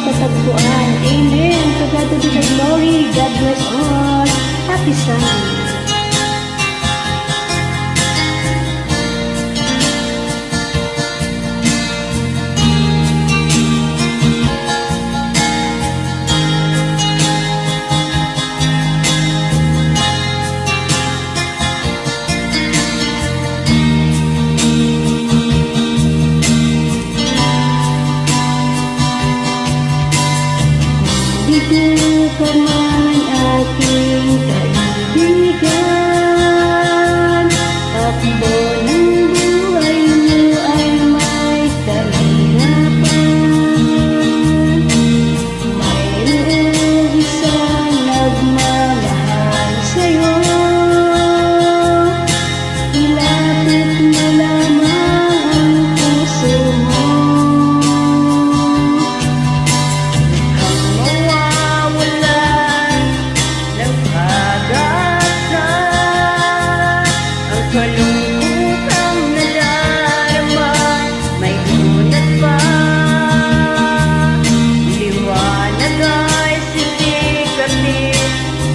matatagpuan. Amen. To God to be the glory. God bless all. Happy Sunday. Ikaw ka man aking kaibigan, takbo ng buhay mo ay may kahirapan. Mayroong isang nagmamahal sa'yo, ilapit mo lamang ang puso mo. Kalungkutang nadarama, may unat pa. Liwanag ay sisikapin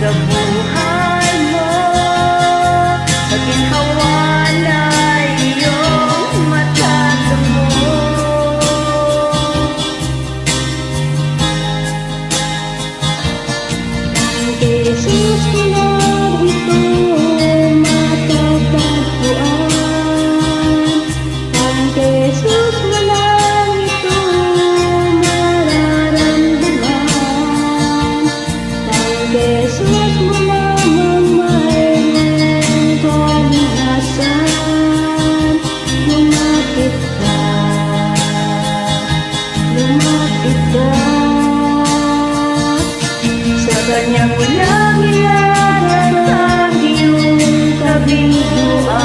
sa buhay mo. Paginhawan ay iyong matatamo. Ang Jesus ko lang ito Jesus mo lamang mayroong kalinasan. Lumapit ka, lumapit ka. Sa Kanya mo lang ilagay ang iyong kabiguan.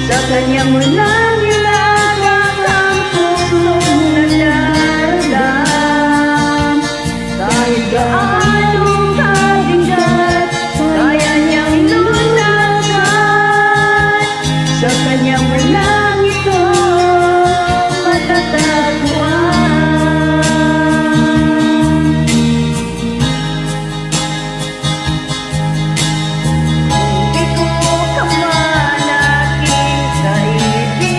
Sa Kanya mo lang ilagay ang pusong nagdarasam. Kahit gaanong kabigat, kaya niyang lunasan. Sa Kanya mo lang ito matatagpuan. Kung ikaw ka man aking kaibigan,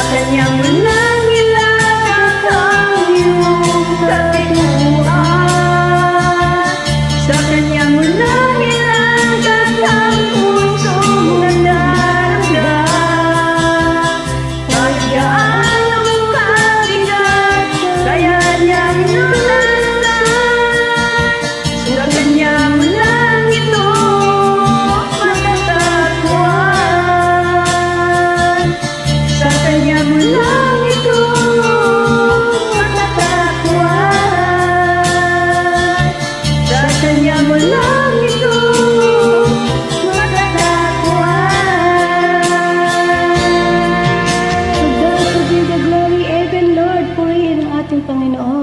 kanya mo lang ilagak ang iyong katiguan. Sa kanya mo lang ilagak ang pusong nagdaragdag. Kahit gaano ang kabigat, kaya niyang inulatan. Sa kanya mo lang ito matatagpuan. Sa kanya mo lang ito matatagpuan. Sa kanya mo lang ito matatagpuan. To God to be the glory, even Lord, purihin ang ating Panginoon.